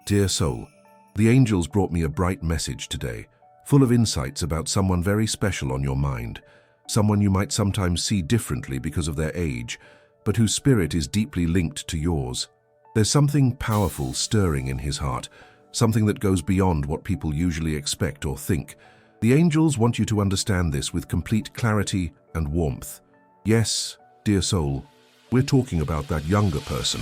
Dear soul, the angels brought me a bright message today, full of insights about someone very special on your mind, someone you might sometimes see differently because of their age, but whose spirit is deeply linked to yours. There's something powerful stirring in his heart, something that goes beyond what people usually expect or think. The angels want you to understand this with complete clarity and warmth. Yes, dear soul, we're talking about that younger person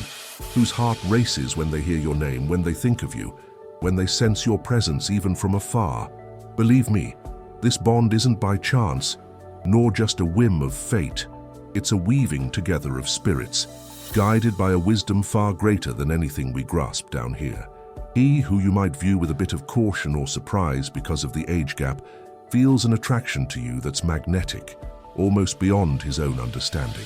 whose heart races when they hear your name, when they think of you, when they sense your presence even from afar. Believe me, this bond isn't by chance, nor just a whim of fate. It's a weaving together of spirits, guided by a wisdom far greater than anything we grasp down here. He, who you might view with a bit of caution or surprise because of the age gap, feels an attraction to you that's magnetic, almost beyond his own understanding.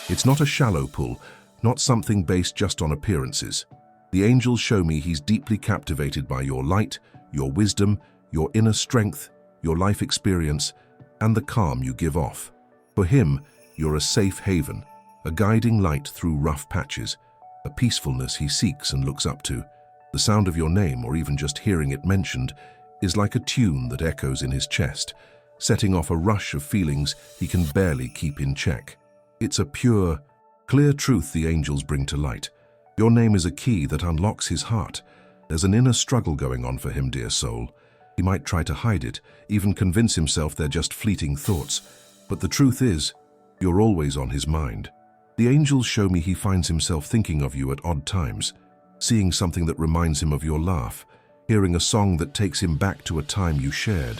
It's not a shallow pull, not something based just on appearances. The angels show me he's deeply captivated by your light, your wisdom, your inner strength, your life experience, and the calm you give off. For him, you're a safe haven, a guiding light through rough patches, a peacefulness he seeks and looks up to. The sound of your name, or even just hearing it mentioned, is like a tune that echoes in his chest, setting off a rush of feelings he can barely keep in check. It's a pure, clear truth the angels bring to light. Your name is a key that unlocks his heart. There's an inner struggle going on for him, dear soul. He might try to hide it, even convince himself they're just fleeting thoughts. But the truth is, you're always on his mind. The angels show me he finds himself thinking of you at odd times, seeing something that reminds him of your laugh, hearing a song that takes him back to a time you shared,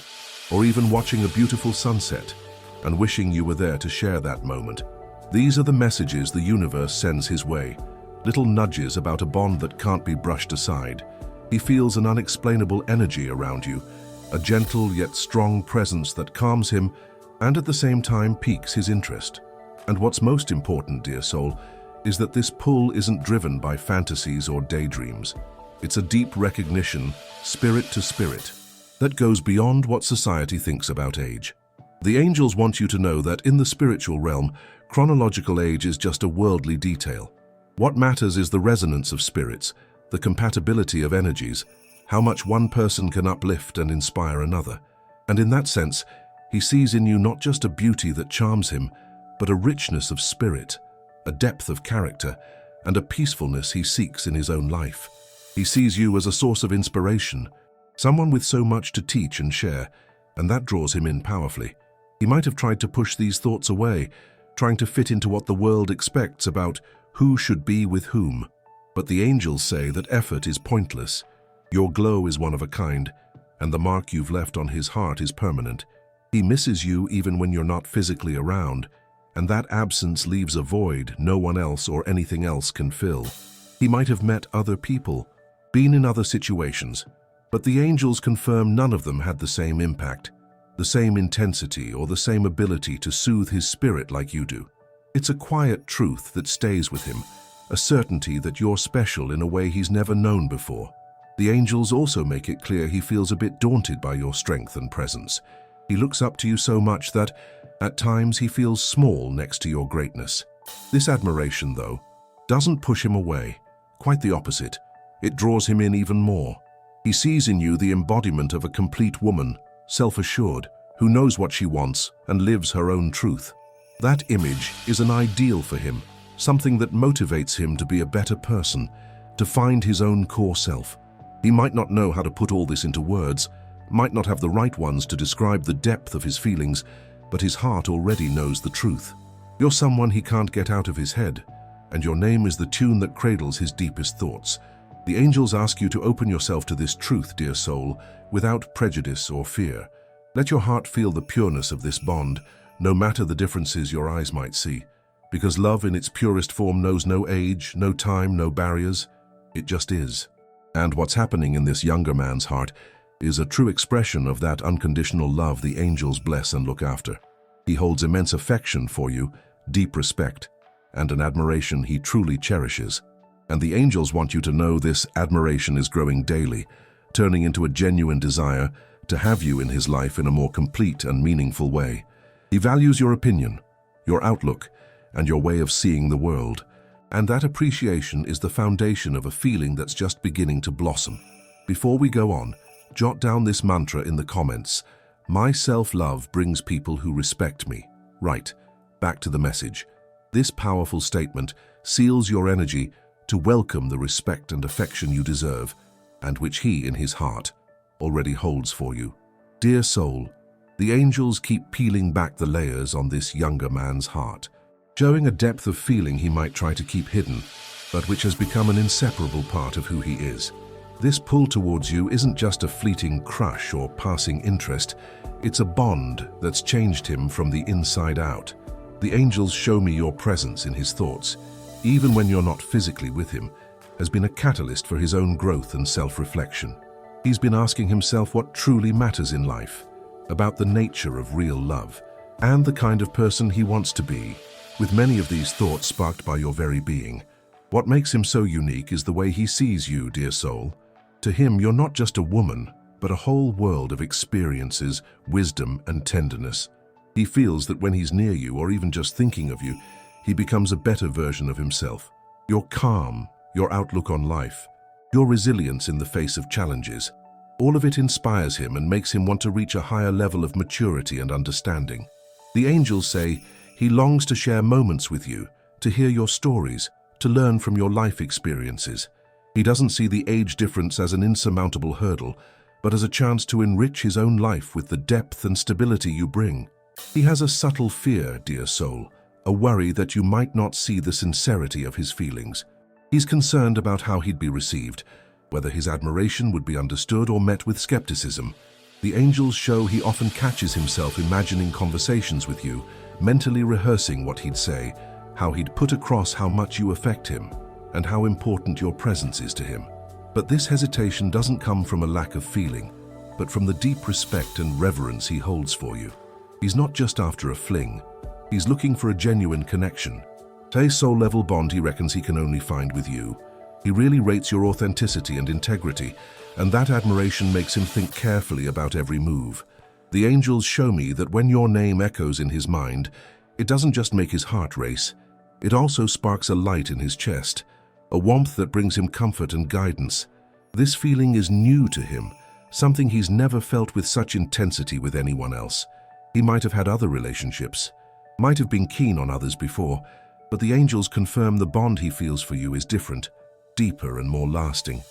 or even watching a beautiful sunset and wishing you were there to share that moment. These are the messages the universe sends his way, little nudges about a bond that can't be brushed aside. He feels an unexplainable energy around you, a gentle yet strong presence that calms him and at the same time piques his interest. And what's most important, dear soul, is that this pull isn't driven by fantasies or daydreams. It's a deep recognition, spirit to spirit, that goes beyond what society thinks about age. The angels want you to know that in the spiritual realm, chronological age is just a worldly detail. What matters is the resonance of spirits, the compatibility of energies, how much one person can uplift and inspire another. And in that sense, he sees in you not just a beauty that charms him, but a richness of spirit, a depth of character, and a peacefulness he seeks in his own life. He sees you as a source of inspiration, someone with so much to teach and share, and that draws him in powerfully. He might have tried to push these thoughts away, trying to fit into what the world expects about who should be with whom. But the angels say that effort is pointless. Your glow is one of a kind, and the mark you've left on his heart is permanent. He misses you even when you're not physically around, and that absence leaves a void no one else or anything else can fill. He might have met other people, been in other situations, but the angels confirm none of them had the same impact, the same intensity, or the same ability to soothe his spirit like you do. It's a quiet truth that stays with him, a certainty that you're special in a way he's never known before. The angels also make it clear he feels a bit daunted by your strength and presence. He looks up to you so much that, at times, he feels small next to your greatness. This admiration, though, doesn't push him away. Quite the opposite. It draws him in even more. He sees in you the embodiment of a complete woman, self-assured, who knows what she wants and lives her own truth. That image is an ideal for him, something that motivates him to be a better person, to find his own core self. He might not know how to put all this into words, might not have the right ones to describe the depth of his feelings, but his heart already knows the truth. You're someone he can't get out of his head, and your name is the tune that cradles his deepest thoughts. The angels ask you to open yourself to this truth, dear soul, without prejudice or fear. Let your heart feel the pureness of this bond, no matter the differences your eyes might see. Because love in its purest form knows no age, no time, no barriers. It just is. And what's happening in this younger man's heart is a true expression of that unconditional love the angels bless and look after. He holds immense affection for you, deep respect, and an admiration he truly cherishes. And the angels want you to know this admiration is growing daily, turning into a genuine desire to have you in his life in a more complete and meaningful way. He values your opinion, your outlook, and your way of seeing the world. And that appreciation is the foundation of a feeling that's just beginning to blossom. Before we go on, jot down this mantra in the comments. My self-love brings people who respect me. Right, back to the message. This powerful statement seals your energy to welcome the respect and affection you deserve, and which he, in his heart, already holds for you. Dear soul, the angels keep peeling back the layers on this younger man's heart, showing a depth of feeling he might try to keep hidden, but which has become an inseparable part of who he is. This pull towards you isn't just a fleeting crush or passing interest, it's a bond that's changed him from the inside out. The angels show me your presence in his thoughts, even when you're not physically with him, has been a catalyst for his own growth and self-reflection. He's been asking himself what truly matters in life, about the nature of real love, and the kind of person he wants to be, with many of these thoughts sparked by your very being. What makes him so unique is the way he sees you, dear soul. To him, you're not just a woman, but a whole world of experiences, wisdom, and tenderness. He feels that when he's near you, or even just thinking of you, he becomes a better version of himself. Your calm, your outlook on life, your resilience in the face of challenges, all of it inspires him and makes him want to reach a higher level of maturity and understanding. The angels say he longs to share moments with you, to hear your stories, to learn from your life experiences. He doesn't see the age difference as an insurmountable hurdle, but as a chance to enrich his own life with the depth and stability you bring. He has a subtle fear, dear soul, a worry that you might not see the sincerity of his feelings. He's concerned about how he'd be received, whether his admiration would be understood or met with skepticism. The angels show he often catches himself imagining conversations with you, mentally rehearsing what he'd say, how he'd put across how much you affect him, and how important your presence is to him. But this hesitation doesn't come from a lack of feeling, but from the deep respect and reverence he holds for you. He's not just after a fling, he's looking for a genuine connection. A soul-level bond he reckons he can only find with you. He really rates your authenticity and integrity, and that admiration makes him think carefully about every move. The angels show me that when your name echoes in his mind, it doesn't just make his heart race, it also sparks a light in his chest, a warmth that brings him comfort and guidance. This feeling is new to him, something he's never felt with such intensity with anyone else. He might have had other relationships, might have been keen on others before, but the angels confirm the bond he feels for you is different, deeper and more lasting.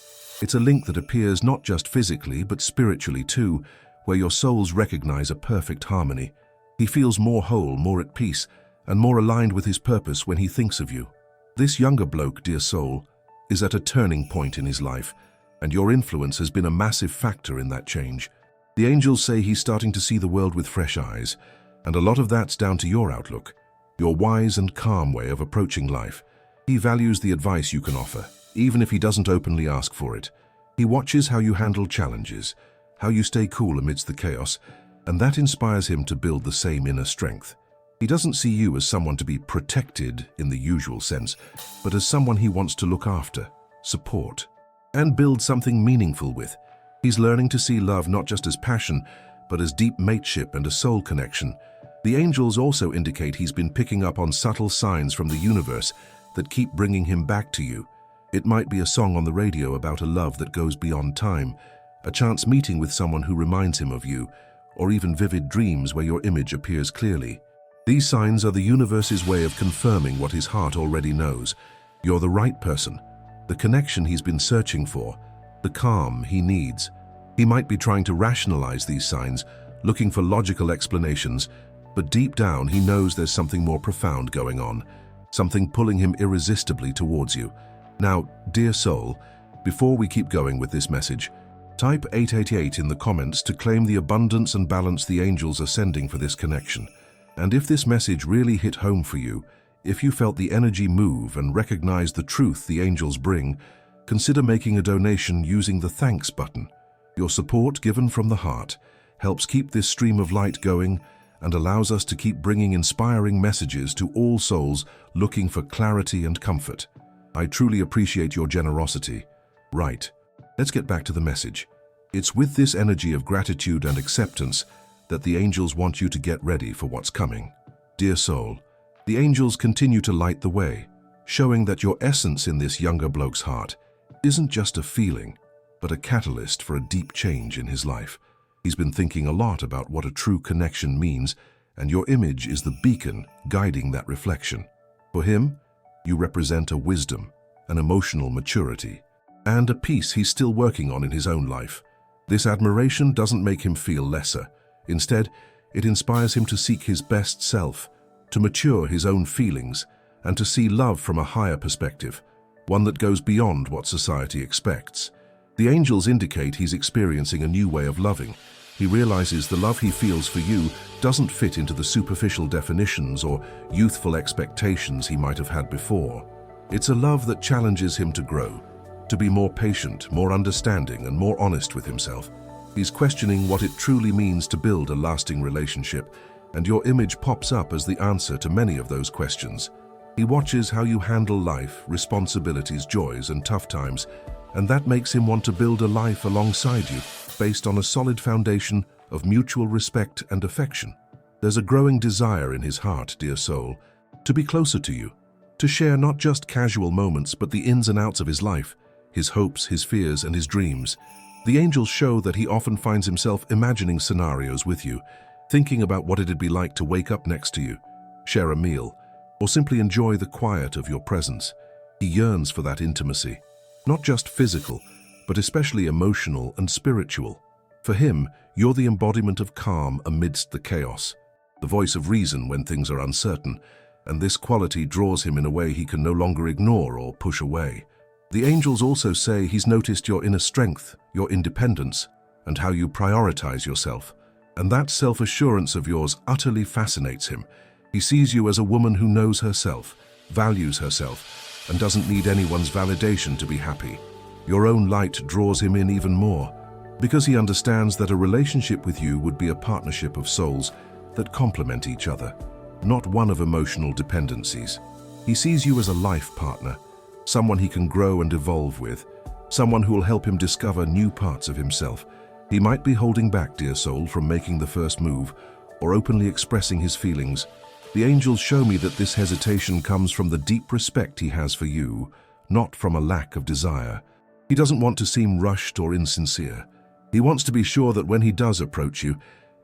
It's a link that appears not just physically but spiritually too, where your souls recognize a perfect harmony. He feels more whole, more at peace, and more aligned with his purpose when he thinks of you. This younger bloke, dear soul, is at a turning point in his life, and your influence has been a massive factor in that change. The angels say he's starting to see the world with fresh eyes, and a lot of that's down to your outlook, your wise and calm way of approaching life. He values the advice you can offer, even if he doesn't openly ask for it. He watches how you handle challenges, how you stay cool amidst the chaos, and that inspires him to build the same inner strength. He doesn't see you as someone to be protected in the usual sense, but as someone he wants to look after, support, and build something meaningful with. He's learning to see love not just as passion, but as deep mateship and a soul connection. The angels also indicate he's been picking up on subtle signs from the universe that keep bringing him back to you. It might be a song on the radio about a love that goes beyond time, a chance meeting with someone who reminds him of you, or even vivid dreams where your image appears clearly. These signs are the universe's way of confirming what his heart already knows. You're the right person, the connection he's been searching for, the calm he needs. He might be trying to rationalize these signs, looking for logical explanations, but deep down he knows there's something more profound going on, something pulling him irresistibly towards you. Now, dear soul, before we keep going with this message, type 888 in the comments to claim the abundance and balance the angels are sending for this connection. And if this message really hit home for you, if you felt the energy move and recognized the truth the angels bring, consider making a donation using the thanks button. Your support, given from the heart, helps keep this stream of light going and allows us to keep bringing inspiring messages to all souls looking for clarity and comfort. I truly appreciate your generosity. Right, let's get back to the message. It's with this energy of gratitude and acceptance that the angels want you to get ready for what's coming. Dear soul, the angels continue to light the way. showing that your essence in this younger bloke's heart isn't just a feeling, but a catalyst for a deep change in his life. He's been thinking a lot about what a true connection means, and your image is the beacon guiding that reflection. For him, you represent a wisdom, an emotional maturity, and a peace he's still working on in his own life. This admiration doesn't make him feel lesser. Instead, it inspires him to seek his best self, to mature his own feelings, and to see love from a higher perspective, one that goes beyond what society expects. The angels indicate he's experiencing a new way of loving. He realizes the love he feels for you doesn't fit into the superficial definitions or youthful expectations he might have had before. It's a love that challenges him to grow, to be more patient, more understanding, and more honest with himself. He's questioning what it truly means to build a lasting relationship, and your image pops up as the answer to many of those questions. He watches how you handle life, responsibilities, joys, and tough times, and that makes him want to build a life alongside you, based on a solid foundation of mutual respect and affection. There's a growing desire in his heart, dear soul, to be closer to you, to share not just casual moments but the ins and outs of his life, his hopes, his fears, and his dreams. The angels show that he often finds himself imagining scenarios with you, thinking about what it'd be like to wake up next to you, share a meal, or simply enjoy the quiet of your presence. He yearns for that intimacy, not just physical, but especially emotional and spiritual. For him, you're the embodiment of calm amidst the chaos, the voice of reason when things are uncertain, and this quality draws him in a way he can no longer ignore or push away. The angels also say he's noticed your inner strength, your independence, and how you prioritize yourself. And that self-assurance of yours utterly fascinates him. He sees you as a woman who knows herself, values herself, and doesn't need anyone's validation to be happy. Your own light draws him in even more, because he understands that a relationship with you would be a partnership of souls that complement each other, not one of emotional dependencies. He sees you as a life partner, someone he can grow and evolve with, someone who will help him discover new parts of himself. He might be holding back, dear soul, from making the first move or openly expressing his feelings. The angels show me that this hesitation comes from the deep respect he has for you, not from a lack of desire. He doesn't want to seem rushed or insincere. He wants to be sure that when he does approach you,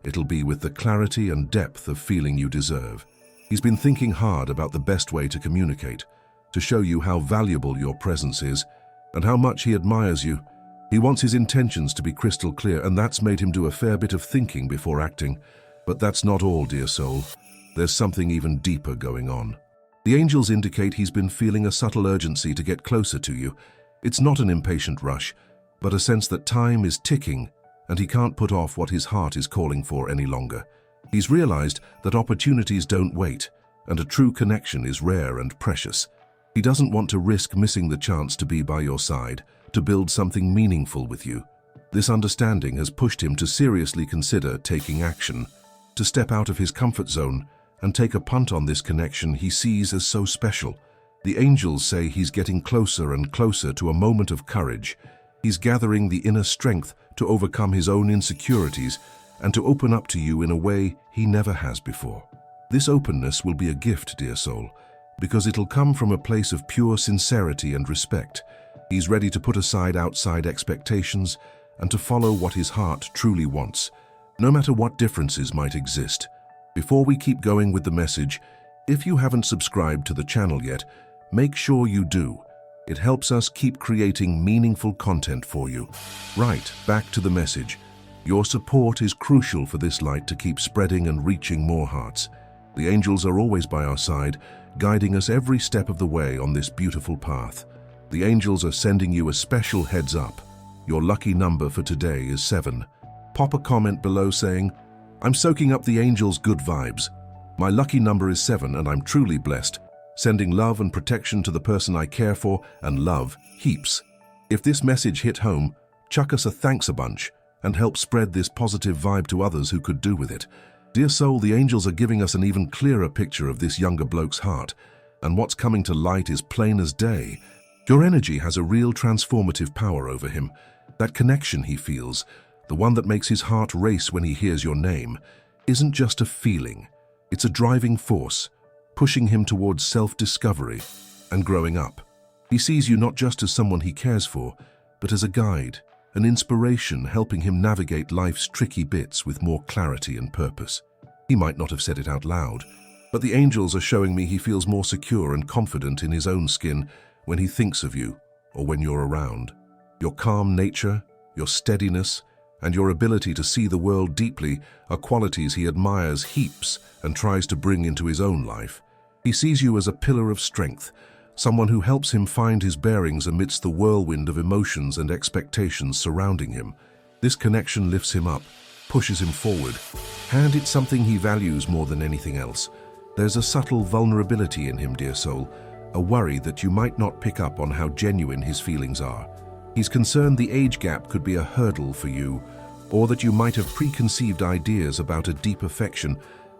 it'll be with the clarity and depth of feeling you deserve. He's been thinking hard about the best way to communicate, to show you how valuable your presence is and how much he admires you. He wants his intentions to be crystal clear, and that's made him do a fair bit of thinking before acting. But that's not all, dear soul. There's something even deeper going on. The angels indicate he's been feeling a subtle urgency to get closer to you. It's not an impatient rush, but a sense that time is ticking and he can't put off what his heart is calling for any longer. He's realized that opportunities don't wait, and a true connection is rare and precious. He doesn't want to risk missing the chance to be by your side, to build something meaningful with you. This understanding has pushed him to seriously consider taking action, to step out of his comfort zone and take a punt on this connection he sees as so special. The angels say he's getting closer and closer to a moment of courage. He's gathering the inner strength to overcome his own insecurities and to open up to you in a way he never has before. This openness will be a gift, dear soul, because it'll come from a place of pure sincerity and respect. He's ready to put aside outside expectations and to follow what his heart truly wants, no matter what differences might exist. Before we keep going with the message, if you haven't subscribed to the channel yet, make sure you do. It helps us keep creating meaningful content for you. Right, back to the message. Your support is crucial for this light to keep spreading and reaching more hearts. The angels are always by our side, guiding us every step of the way on this beautiful path. The angels are sending you a special heads up. Your lucky number for today is 7. Pop a comment below saying, "I'm soaking up the angels' good vibes. My lucky number is 7 and I'm truly blessed. Sending love and protection to the person I care for and love heaps." If this message hit home, chuck us a thanks a bunch and help spread this positive vibe to others who could do with it. Dear soul, the angels are giving us an even clearer picture of this younger bloke's heart, and what's coming to light is plain as day. Your energy has a real transformative power over him. That connection he feels, the one that makes his heart race when he hears your name, isn't just a feeling. It's a driving force, pushing him towards self-discovery and growing up. He sees you not just as someone he cares for, but as a guide, an inspiration helping him navigate life's tricky bits with more clarity and purpose. He might not have said it out loud, but the angels are showing me he feels more secure and confident in his own skin when he thinks of you or when you're around. Your calm nature, your steadiness, and your ability to see the world deeply are qualities he admires heaps and tries to bring into his own life. He sees you as a pillar of strength, someone who helps him find his bearings amidst the whirlwind of emotions and expectations surrounding him. This connection lifts him up, pushes him forward, and it's something he values more than anything else. There's a subtle vulnerability in him, dear soul, a worry that you might not pick up on how genuine his feelings are. He's concerned the age gap could be a hurdle for you, or that you might have preconceived ideas about a deep affection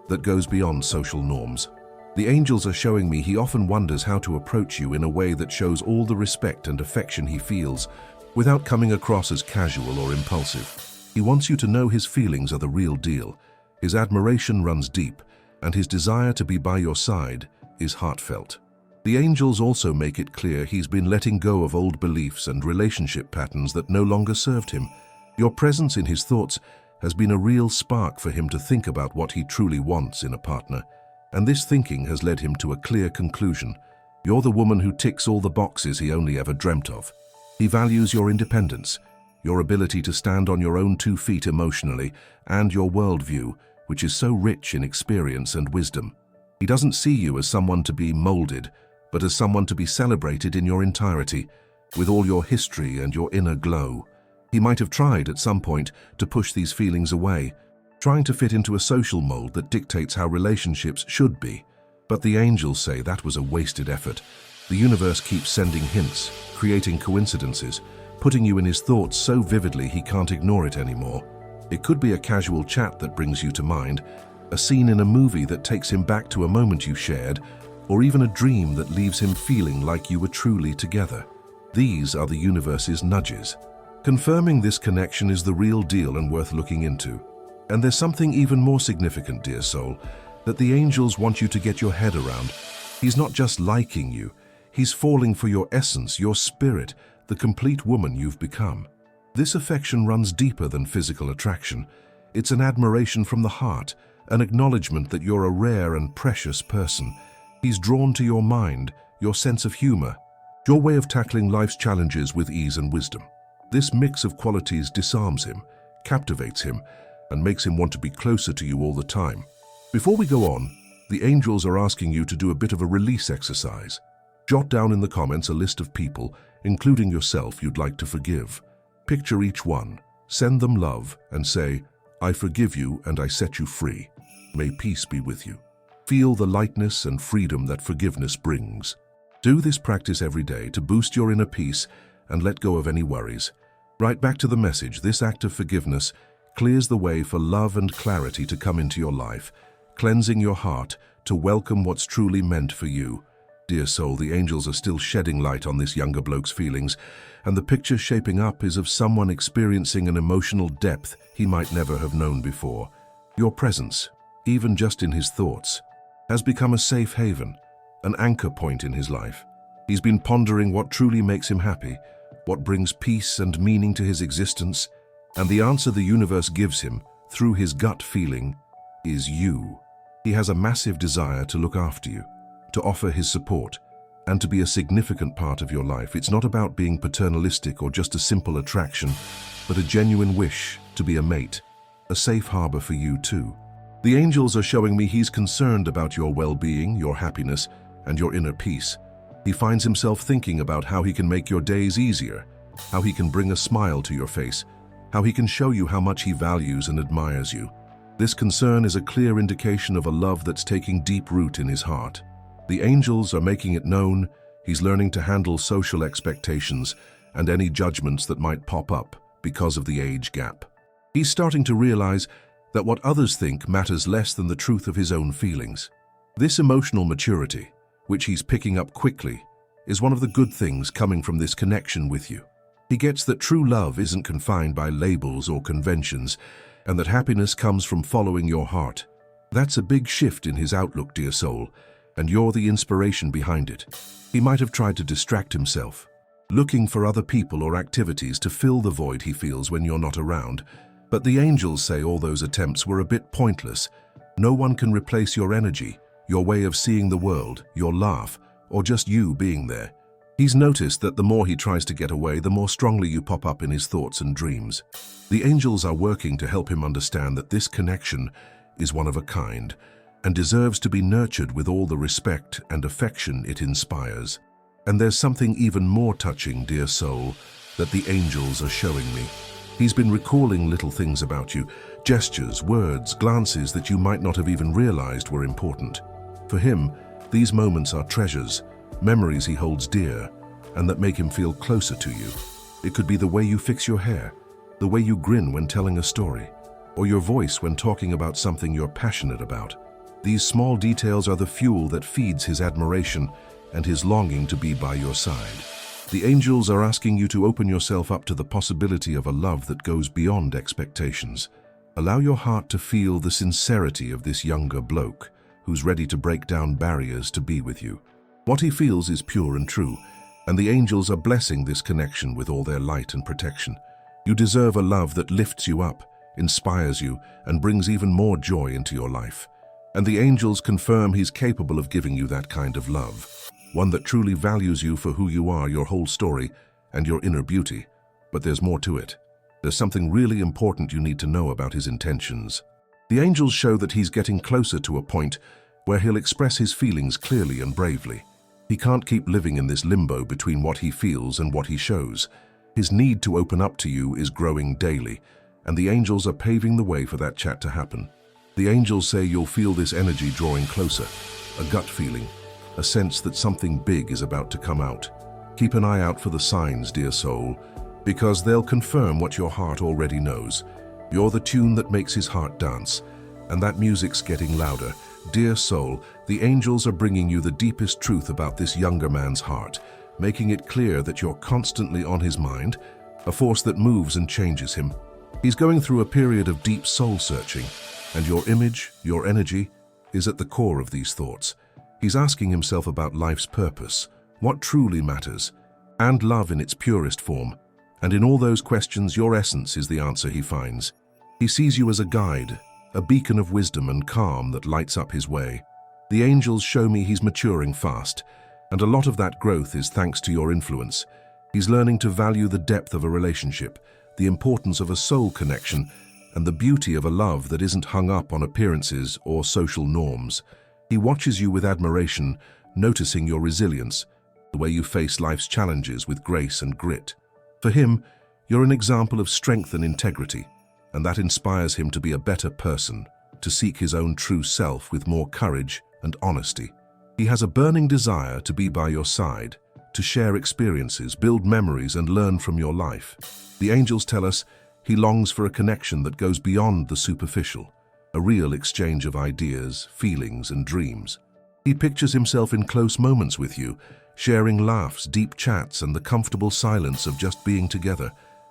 that goes beyond social norms. The angels are showing me he often wonders how to approach you in a way that shows all the respect and affection he feels, without coming across as casual or impulsive. He wants you to know his feelings are the real deal. His admiration runs deep, and his desire to be by your side is heartfelt. The angels also make it clear he's been letting go of old beliefs and relationship patterns that no longer served him. Your presence in his thoughts has been a real spark for him to think about what he truly wants in a partner. And this thinking has led him to a clear conclusion. You're the woman who ticks all the boxes he only ever dreamt of. He values your independence, your ability to stand on your own 2 feet emotionally, and your worldview, which is so rich in experience and wisdom. He doesn't see you as someone to be molded, but as someone to be celebrated in your entirety, with all your history and your inner glow. He might have tried at some point to push these feelings away, trying to fit into a social mold that dictates how relationships should be. But the angels say that was a wasted effort. The universe keeps sending hints, creating coincidences, putting you in his thoughts so vividly he can't ignore it anymore. It could be a casual chat that brings you to mind, a scene in a movie that takes him back to a moment you shared, or even a dream that leaves him feeling like you were truly together. These are the universe's nudges. Confirming this connection is the real deal and worth looking into. And there's something even more significant, dear soul, that the angels want you to get your head around. He's not just liking you, he's falling for your essence, your spirit, the complete woman you've become. This affection runs deeper than physical attraction. It's an admiration from the heart, an acknowledgement that you're a rare and precious person. He's drawn to your mind, your sense of humor, your way of tackling life's challenges with ease and wisdom. This mix of qualities disarms him, captivates him, and makes him want to be closer to you all the time. Before we go on, the angels are asking you to do a bit of a release exercise. Jot down in the comments a list of people, including yourself, you'd like to forgive. Picture each one, send them love, and say, "I forgive you and I set you free. May peace be with you." Feel the lightness and freedom that forgiveness brings. Do this practice every day to boost your inner peace and let go of any worries. Right back to the message, this act of forgiveness clears the way for love and clarity to come into your life, cleansing your heart to welcome what's truly meant for you. Dear soul, the angels are still shedding light on this younger bloke's feelings, and the picture shaping up is of someone experiencing an emotional depth he might never have known before. Your presence, even just in his thoughts, has become a safe haven, an anchor point in his life. He's been pondering what truly makes him happy, what brings peace and meaning to his existence, and the answer the universe gives him, through his gut feeling, is you. He has a massive desire to look after you, to offer his support, and to be a significant part of your life. It's not about being paternalistic or just a simple attraction, but a genuine wish to be a mate, a safe harbor for you too. The angels are showing me he's concerned about your well-being, your happiness, and your inner peace. He finds himself thinking about how he can make your days easier, how he can bring a smile to your face, how he can show you how much he values and admires you. This concern is a clear indication of a love that's taking deep root in his heart. The angels are making it known he's learning to handle social expectations and any judgments that might pop up because of the age gap. He's starting to realize that what others think matters less than the truth of his own feelings. This emotional maturity, which he's picking up quickly, is one of the good things coming from this connection with you. He gets that true love isn't confined by labels or conventions, and that happiness comes from following your heart. That's a big shift in his outlook, dear soul, and you're the inspiration behind it. He might have tried to distract himself, looking for other people or activities to fill the void he feels when you're not around, but the angels say all those attempts were a bit pointless. No one can replace your energy, your way of seeing the world, your laugh, or just you being there. He's noticed that the more he tries to get away, the more strongly you pop up in his thoughts and dreams. The angels are working to help him understand that this connection is one of a kind and deserves to be nurtured with all the respect and affection it inspires. And there's something even more touching, dear soul, that the angels are showing me. He's been recalling little things about you, gestures, words, glances that you might not have even realized were important. For him, these moments are treasures, memories he holds dear, and that make him feel closer to you. It could be the way you fix your hair, the way you grin when telling a story, or your voice when talking about something you're passionate about. These small details are the fuel that feeds his admiration and his longing to be by your side. The angels are asking you to open yourself up to the possibility of a love that goes beyond expectations. Allow your heart to feel the sincerity of this younger bloke who's ready to break down barriers to be with you. What he feels is pure and true, and the angels are blessing this connection with all their light and protection. You deserve a love that lifts you up, inspires you, and brings even more joy into your life. And the angels confirm he's capable of giving you that kind of love, one that truly values you for who you are, your whole story, and your inner beauty. But there's more to it. There's something really important you need to know about his intentions. The angels show that he's getting closer to a point where he'll express his feelings clearly and bravely. He can't keep living in this limbo between what he feels and what he shows. His need to open up to you is growing daily, and the angels are paving the way for that chat to happen. The angels say you'll feel this energy drawing closer, a gut feeling, a sense that something big is about to come out. Keep an eye out for the signs, dear soul, because they'll confirm what your heart already knows. You're the tune that makes his heart dance, and that music's getting louder. Dear soul, the angels are bringing you the deepest truth about this younger man's heart, making it clear that you're constantly on his mind, a force that moves and changes him. He's going through a period of deep soul searching, and your image, your energy, is at the core of these thoughts. He's asking himself about life's purpose, what truly matters, and love in its purest form. And in all those questions, your essence is the answer he finds. He sees you as a guide, a beacon of wisdom and calm that lights up his way. The angels show me he's maturing fast, and a lot of that growth is thanks to your influence. He's learning to value the depth of a relationship, the importance of a soul connection, and the beauty of a love that isn't hung up on appearances or social norms. He watches you with admiration, noticing your resilience, the way you face life's challenges with grace and grit. For him, you're an example of strength and integrity, and that inspires him to be a better person, to seek his own true self with more courage and honesty. He has a burning desire to be by your side, to share experiences, build memories, and learn from your life. The angels tell us he longs for a connection that goes beyond the superficial, a real exchange of ideas, feelings, and dreams. He pictures himself in close moments with you, sharing laughs, deep chats, and the comfortable silence of just being together.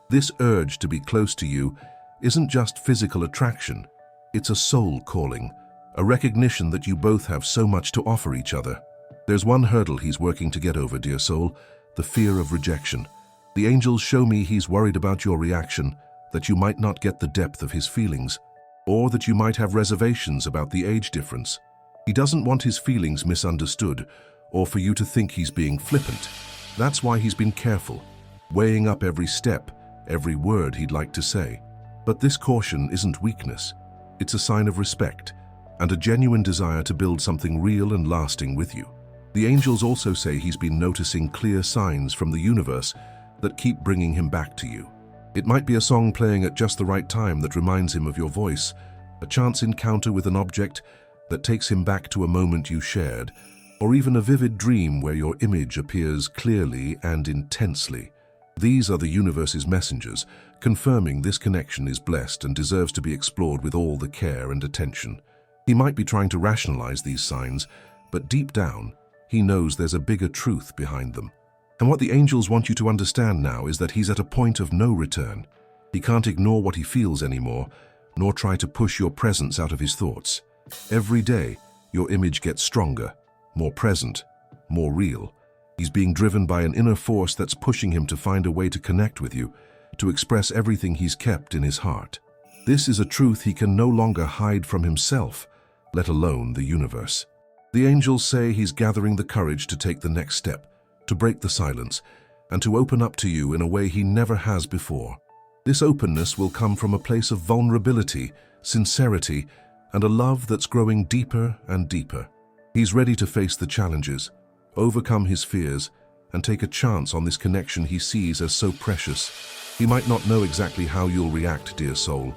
This urge to be close to you isn't just physical attraction, it's a soul calling, a recognition that you both have so much to offer each other. There's one hurdle he's working to get over, dear soul, the fear of rejection. The angels show me he's worried about your reaction, that you might not get the depth of his feelings, or that you might have reservations about the age difference. He doesn't want his feelings misunderstood, or for you to think he's being flippant. That's why he's been careful, weighing up every step, every word he'd like to say. But this caution isn't weakness. It's a sign of respect, and a genuine desire to build something real and lasting with you. The angels also say he's been noticing clear signs from the universe that keep bringing him back to you. It might be a song playing at just the right time that reminds him of your voice, a chance encounter with an object that takes him back to a moment you shared, or even a vivid dream where your image appears clearly and intensely. These are the universe's messengers, confirming this connection is blessed and deserves to be explored with all the care and attention. He might be trying to rationalize these signs, but deep down, he knows there's a bigger truth behind them. And what the angels want you to understand now is that he's at a point of no return. He can't ignore what he feels anymore, nor try to push your presence out of his thoughts. Every day, your image gets stronger, more present, more real. He's being driven by an inner force that's pushing him to find a way to connect with you, to express everything he's kept in his heart. This is a truth he can no longer hide from himself, let alone the universe. The angels say he's gathering the courage to take the next step, to break the silence, and to open up to you in a way he never has before. This openness will come from a place of vulnerability, sincerity, and a love that's growing deeper and deeper. He's ready to face the challenges, overcome his fears, and take a chance on this connection he sees as so precious. He might not know exactly how you'll react, dear soul,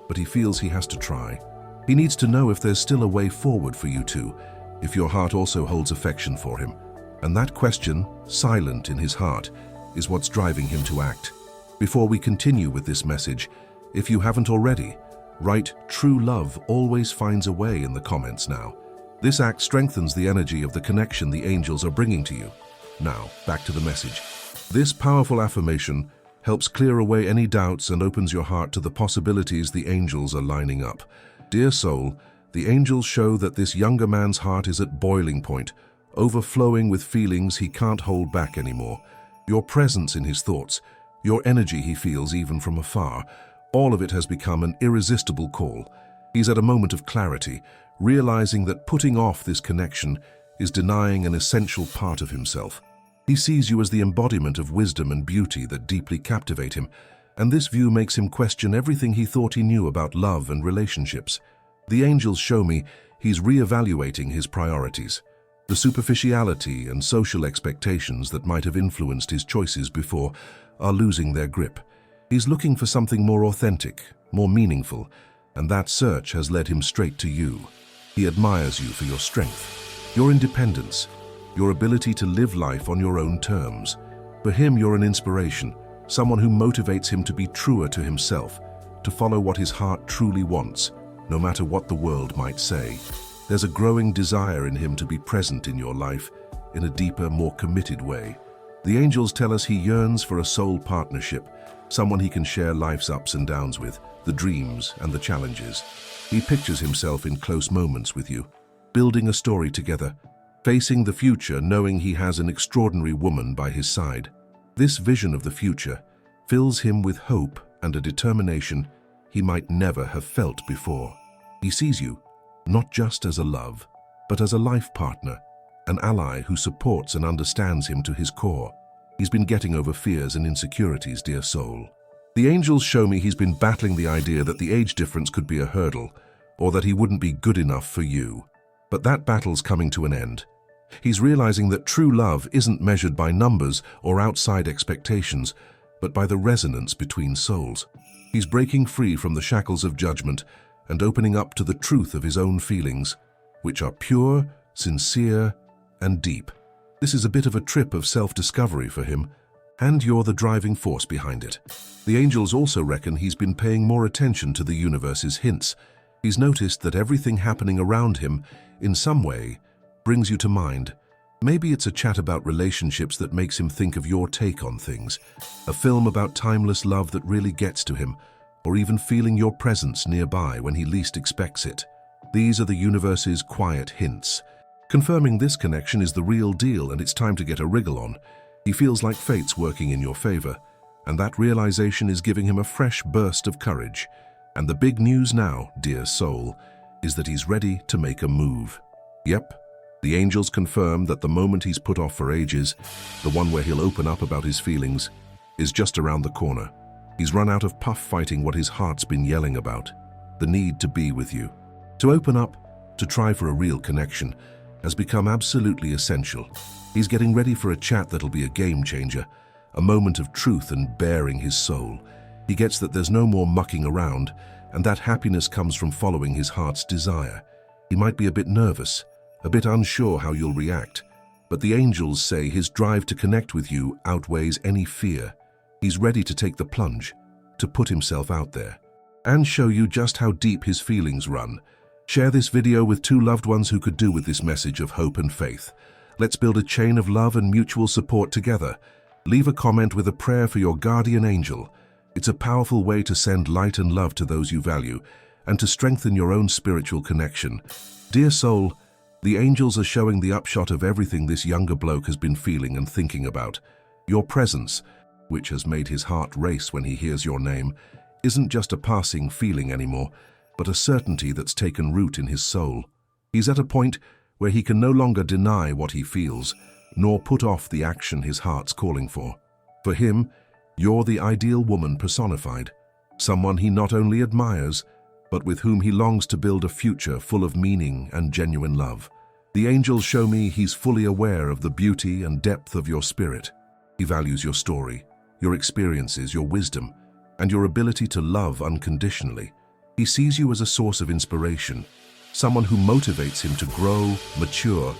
but he feels he has to try. He needs to know if there's still a way forward for you two, if your heart also holds affection for him. And that question, silent in his heart, is what's driving him to act. Before we continue with this message, if you haven't already, write "True love always finds a way" in the comments now. This act strengthens the energy of the connection the angels are bringing to you. Now, back to the message. This powerful affirmation helps clear away any doubts and opens your heart to the possibilities the angels are lining up. Dear soul, the angels show that this younger man's heart is at boiling point, overflowing with feelings he can't hold back anymore. Your presence in his thoughts, your energy he feels even from afar, all of it has become an irresistible call. He's at a moment of clarity, realizing that putting off this connection is denying an essential part of himself. He sees you as the embodiment of wisdom and beauty that deeply captivate him, and this view makes him question everything he thought he knew about love and relationships. The angels show me he's re-evaluating his priorities. The superficiality and social expectations that might have influenced his choices before are losing their grip. He's looking for something more authentic, more meaningful, and that search has led him straight to you. He admires you for your strength, your independence, your ability to live life on your own terms. For him, you're an inspiration, someone who motivates him to be truer to himself, to follow what his heart truly wants, no matter what the world might say. There's a growing desire in him to be present in your life in a deeper, more committed way. The angels tell us he yearns for a soul partnership, someone he can share life's ups and downs with, the dreams and the challenges. He pictures himself in close moments with you, building a story together, facing the future knowing he has an extraordinary woman by his side. This vision of the future fills him with hope and a determination he might never have felt before. He sees you not just as a love, but as a life partner, an ally who supports and understands him to his core. He's been getting over fears and insecurities, dear soul. The angels show me he's been battling the idea that the age difference could be a hurdle, or that he wouldn't be good enough for you. But that battle's coming to an end. He's realizing that true love isn't measured by numbers or outside expectations, but by the resonance between souls. He's breaking free from the shackles of judgment and opening up to the truth of his own feelings, which are pure, sincere, and deep. This is a bit of a trip of self-discovery for him, and you're the driving force behind it. The angels also reckon he's been paying more attention to the universe's hints. He's noticed that everything happening around him, in some way, brings you to mind. Maybe it's a chat about relationships that makes him think of your take on things, a film about timeless love that really gets to him, or even feeling your presence nearby when he least expects it. These are the universe's quiet hints, confirming this connection is the real deal and it's time to get a wriggle on. He feels like fate's working in your favor, and that realization is giving him a fresh burst of courage. And the big news now, dear soul, is that he's ready to make a move. Yep, the angels confirm that the moment he's put off for ages, the one where he'll open up about his feelings, is just around the corner. He's run out of puff fighting what his heart's been yelling about, the need to be with you. To open up, to try for a real connection, has become absolutely essential. He's getting ready for a chat that'll be a game changer, a moment of truth and baring his soul. He gets that there's no more mucking around, and that happiness comes from following his heart's desire. He might be a bit nervous, a bit unsure how you'll react, but the angels say his drive to connect with you outweighs any fear. He's ready to take the plunge, to put himself out there, and show you just how deep his feelings run. Share this video with two loved ones who could do with this message of hope and faith. Let's build a chain of love and mutual support together. Leave a comment with a prayer for your guardian angel. It's a powerful way to send light and love to those you value, and to strengthen your own spiritual connection. Dear soul, The angels are showing the upshot of everything this younger bloke has been feeling and thinking about. Your presence, which has made his heart race when he hears your name, isn't just a passing feeling anymore, but a certainty that's taken root in his soul. He's at a point where he can no longer deny what he feels, nor put off the action his heart's calling for. For him, you're the ideal woman personified, someone he not only admires, but with whom he longs to build a future full of meaning and genuine love. The angels show me he's fully aware of the beauty and depth of your spirit. He values your story, your experiences, your wisdom, and your ability to love unconditionally. He sees you as a source of inspiration, someone who motivates him to grow, mature,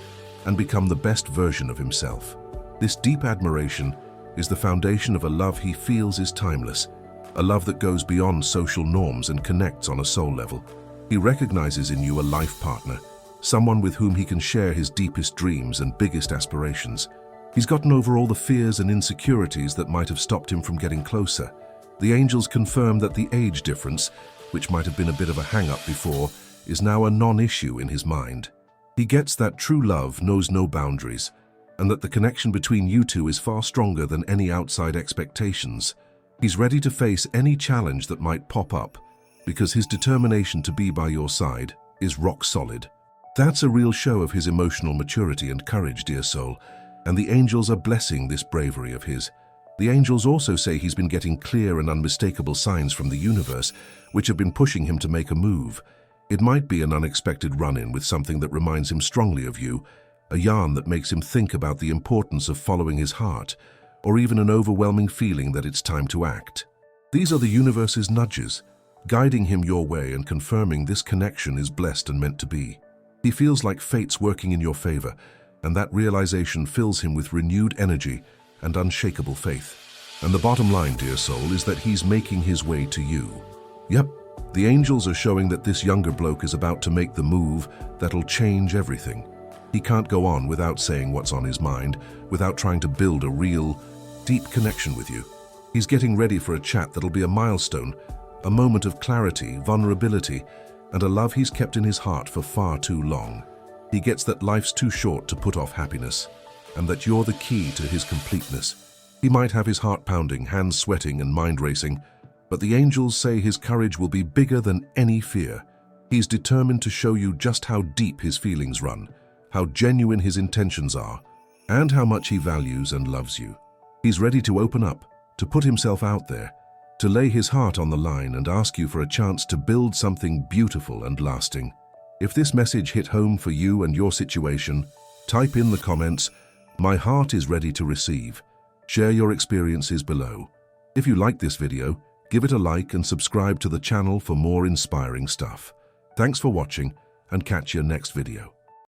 and become the best version of himself. This deep admiration is the foundation of a love he feels is timeless, a love that goes beyond social norms and connects on a soul level. He recognizes in you a life partner, someone with whom he can share his deepest dreams and biggest aspirations. He's gotten over all the fears and insecurities that might have stopped him from getting closer. The angels confirm that the age difference, which might have been a bit of a hang-up before, is now a non-issue in his mind. He gets that true love knows no boundaries, and that the connection between you two is far stronger than any outside expectations. He's ready to face any challenge that might pop up, because his determination to be by your side is rock solid. That's a real show of his emotional maturity and courage, dear soul, and the angels are blessing this bravery of his. The angels also say he's been getting clear and unmistakable signs from the universe, which have been pushing him to make a move. It might be an unexpected run-in with something that reminds him strongly of you, a yarn that makes him think about the importance of following his heart, or even an overwhelming feeling that it's time to act. These are the universe's nudges, guiding him your way and confirming this connection is blessed and meant to be. He feels like fate's working in your favor, and that realization fills him with renewed energy and unshakable faith. And the bottom line, dear soul, is that he's making his way to you. Yep, the angels are showing that this younger bloke is about to make the move that'll change everything. He can't go on without saying what's on his mind, without trying to build a real, deep connection with you. He's getting ready for a chat that'll be a milestone, a moment of clarity, vulnerability, and a love he's kept in his heart for far too long. He gets that life's too short to put off happiness, and that you're the key to his completeness. He might have his heart pounding, hands sweating, and mind racing, but the angels say his courage will be bigger than any fear. He's determined to show you just how deep his feelings run, how genuine his intentions are, and how much he values and loves you. He's ready to open up, to put himself out there, to lay his heart on the line and ask you for a chance to build something beautiful and lasting. If this message hit home for you and your situation, type in the comments, "My heart is ready to receive." Share your experiences below. If you like this video, give it a like and subscribe to the channel for more inspiring stuff. Thanks for watching, and catch your next video.